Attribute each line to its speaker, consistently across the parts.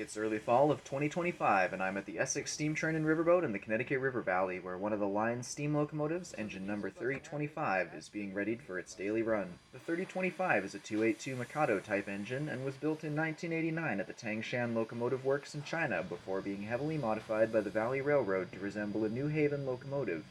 Speaker 1: It's early fall of 2025, and I'm at the Essex steam train and riverboat in the Connecticut River Valley, where one of the line's steam locomotives, engine number 3025, is being readied for its daily run. The 3025 is a 282 Mikado type engine and was built in 1989 at the Tangshan Locomotive Works in China before being heavily modified by the Valley Railroad to resemble a New Haven locomotive.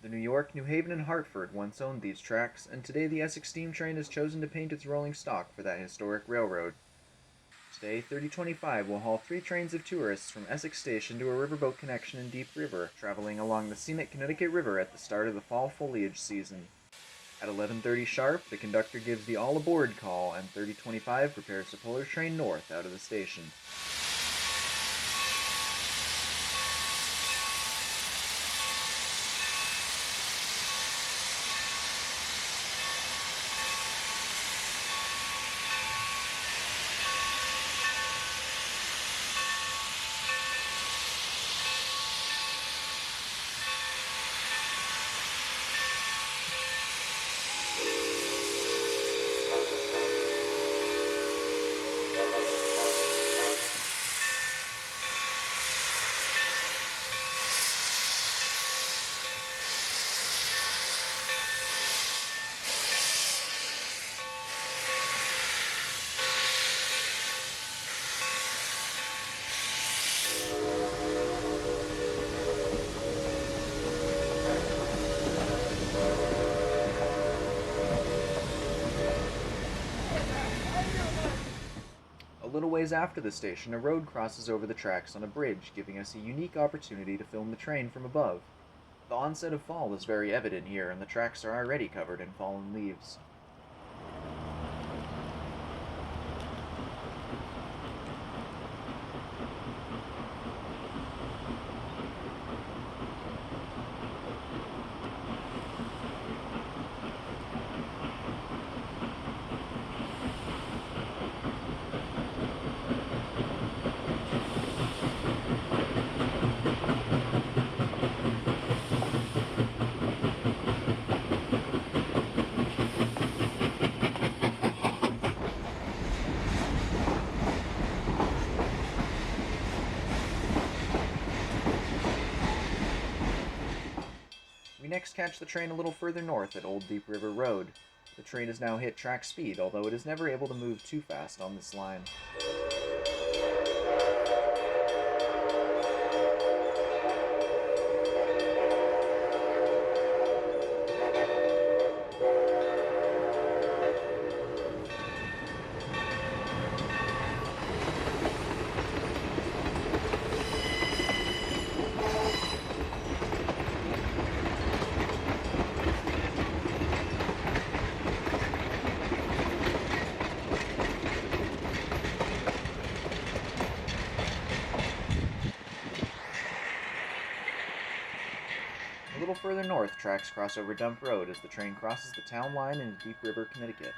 Speaker 1: The New York, New Haven, and Hartford once owned these tracks, and today the Essex steam train has chosen to paint its rolling stock for that historic railroad. Today, 3025 will haul 3 trains of tourists from Essex Station to a riverboat connection in Deep River, traveling along the scenic Connecticut River at the start of the fall foliage season. At 11:30 sharp, the conductor gives the all-aboard call, and 3025 prepares to pull her train north out of the station. A little ways after the station, a road crosses over the tracks on a bridge, giving us a unique opportunity to film the train from above. The onset of fall is very evident here, and the tracks are already covered in fallen leaves. We next catch the train a little further north at Old Deep River Road. The train has now hit track speed, although it is never able to move too fast on this line. A little further north, tracks cross over Dump Road as the train crosses the town line into Deep River, Connecticut.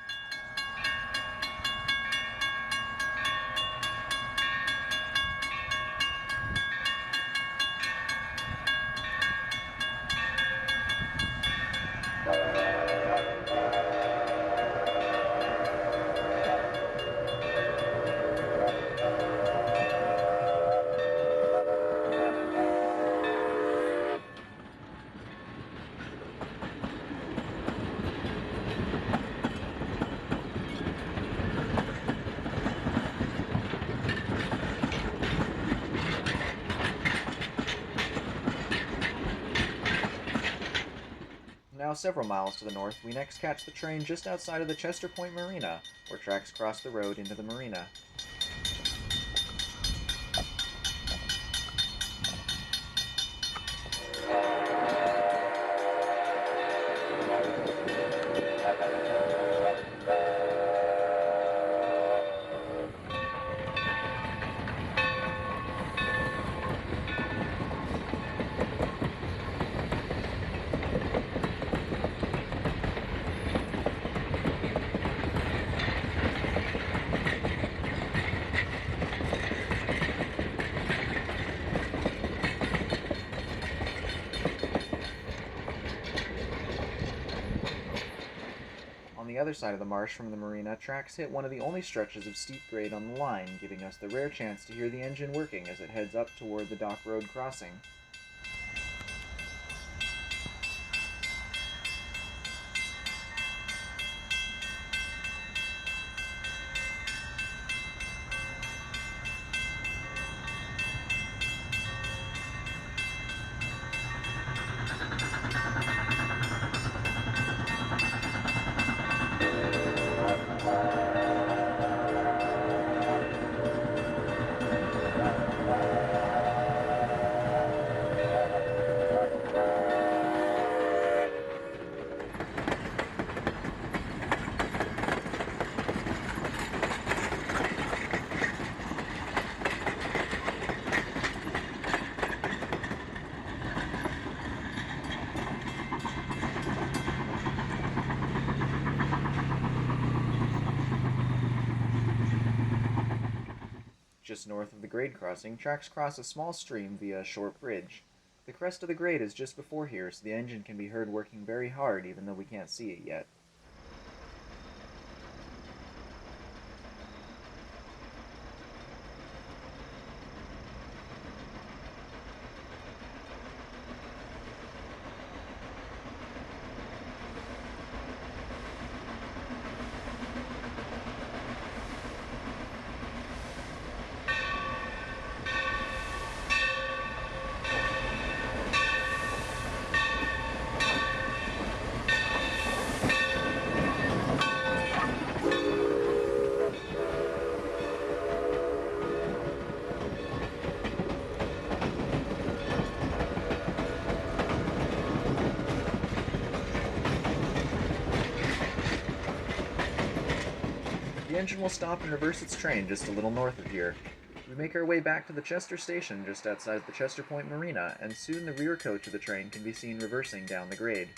Speaker 1: Now several miles to the north, we next catch the train just outside of the Chester Point Marina, where tracks cross the road into the marina. other side of the marsh from the marina, tracks hit one of the only stretches of steep grade on the line, giving us the rare chance to hear the engine working as it heads up toward the dock road crossing. Just north of the grade crossing, tracks cross a small stream via a short bridge. The crest of the grade is just before here, so the engine can be heard working very hard even though we can't see it yet. The engine will stop and reverse its train just a little north of here. We make our way back to the Chester station just outside the Chester Point Marina, and soon the rear coach of the train can be seen reversing down the grade.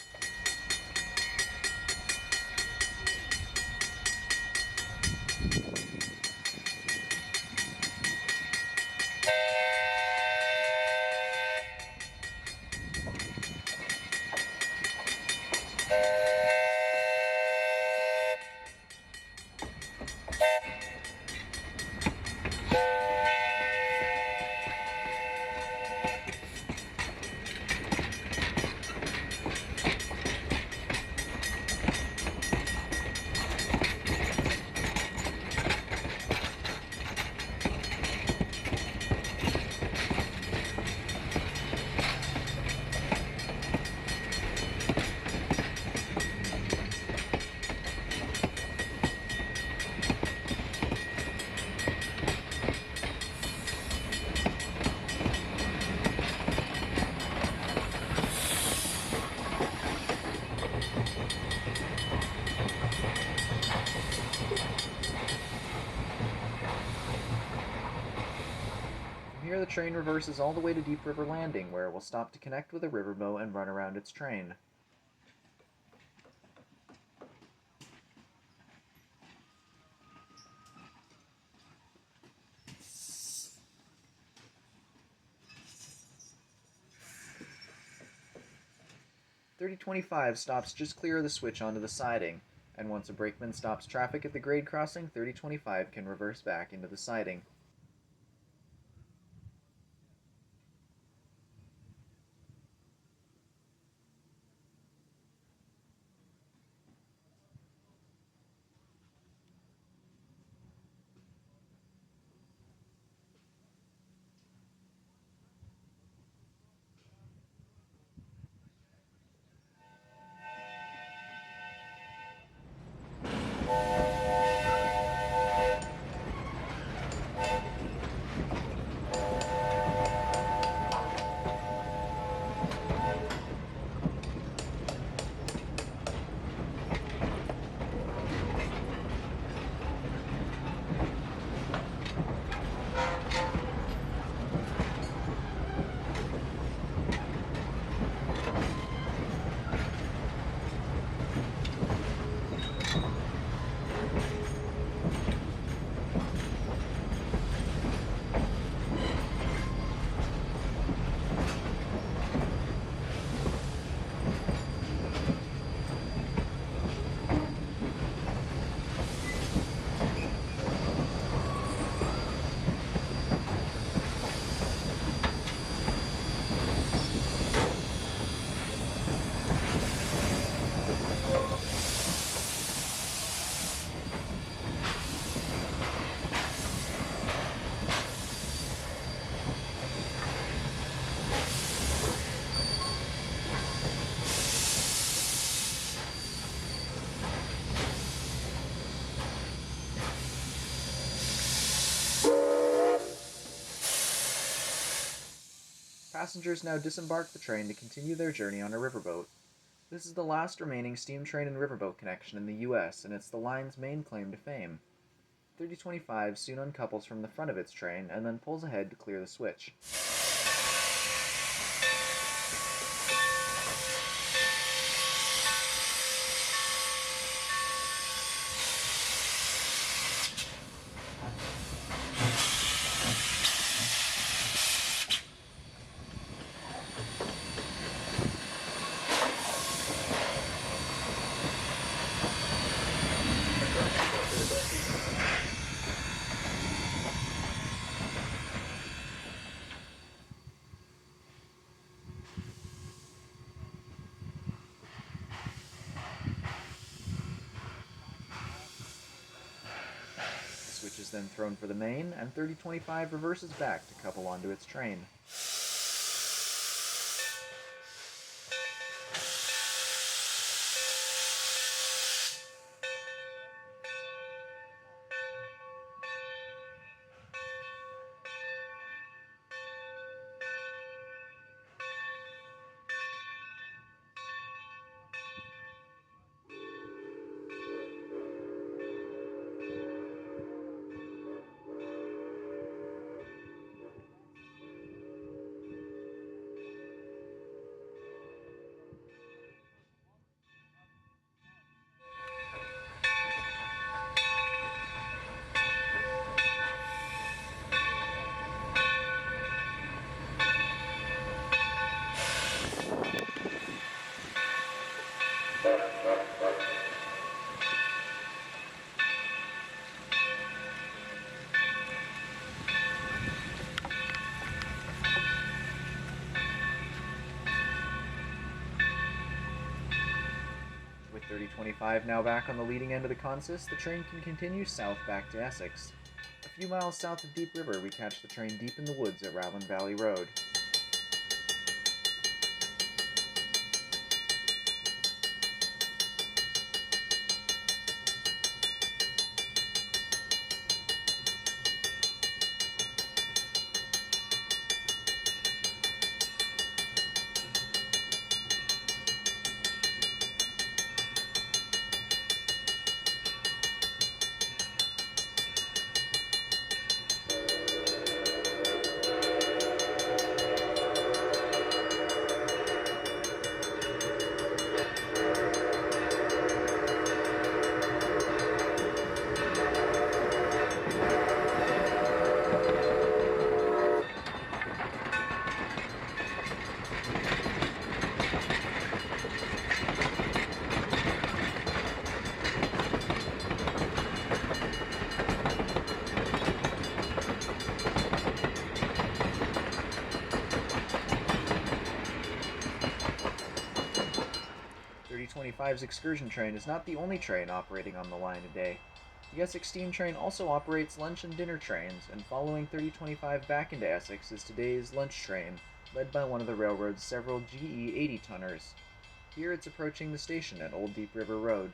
Speaker 1: From here the train reverses all the way to Deep River Landing, where it will stop to connect with a riverboat and run around its train. .3025 stops just clear of the switch onto the siding, and once a brakeman stops traffic at the grade crossing, .3025 can reverse back into the siding. Passengers now disembark the train to continue their journey on a riverboat. This is the last remaining steam train and riverboat connection in the US, and it's the line's main claim to fame. 3025 soon uncouples from the front of its train and then pulls ahead to clear the switch. The switch is then thrown for the main, and 3025 reverses back to couple onto its train. With 3025 now back on the leading end of the consist, the train can continue south back to Essex. A few miles south of Deep River, we catch the train deep in the woods at Rowland Valley Road. .25's excursion train is not the only train operating on the line today. The Essex steam train also operates lunch and dinner trains, and following 3025 back into Essex is today's lunch train, led by one of the railroad's several GE 80-tonners. Here it's approaching the station at Old Deep River Road.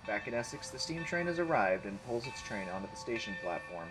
Speaker 1: Back at Essex, the steam train has arrived and pulls its train onto the station platform.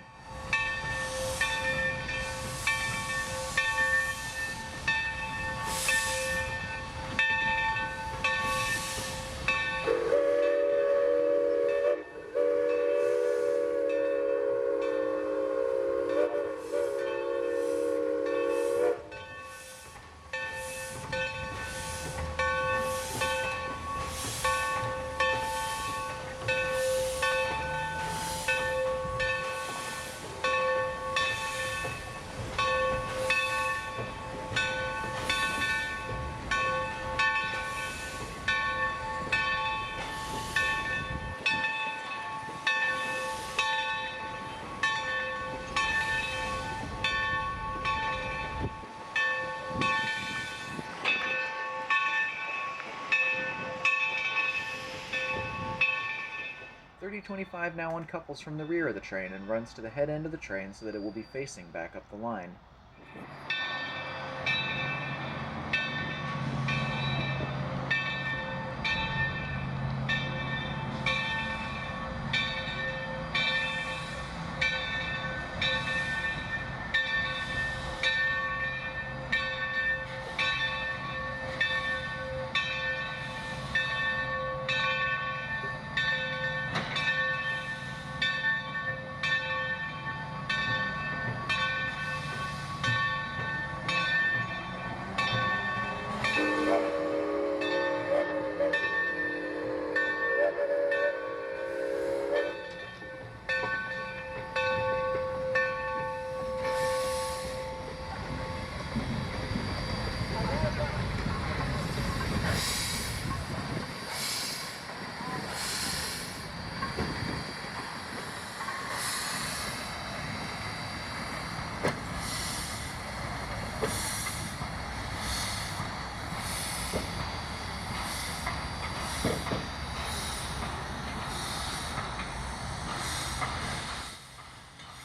Speaker 1: 3025 now uncouples from the rear of the train and runs to the head end of the train so that it will be facing back up the line.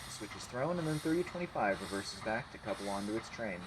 Speaker 1: The switch is thrown and then 3025 reverses back to couple onto its train.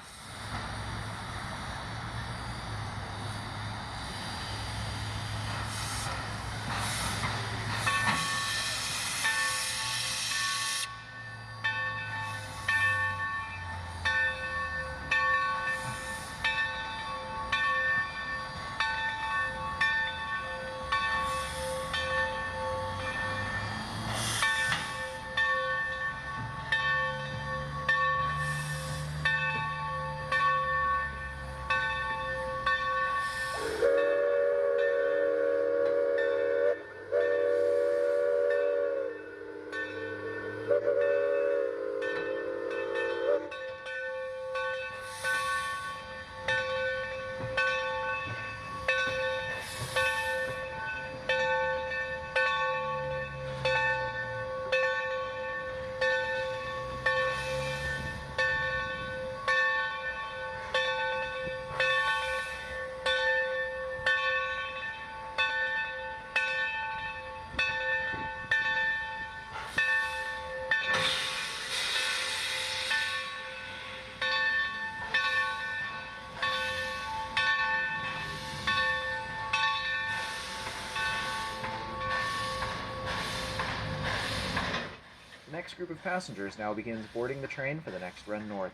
Speaker 1: The next group of passengers now begins boarding the train for the next run north.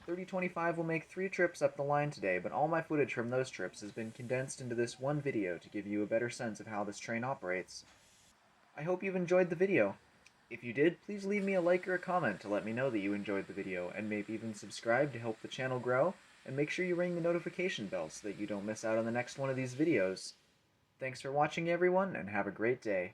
Speaker 1: 3025 will make 3 trips up the line today, but all my footage from those trips has been condensed into this one video to give you a better sense of how this train operates. I hope you've enjoyed the video. If you did, please leave me a like or a comment to let me know that you enjoyed the video, and maybe even subscribe to help the channel grow, and make sure you ring the notification bell so that you don't miss out on the next one of these videos. Thanks for watching everyone, and have a great day.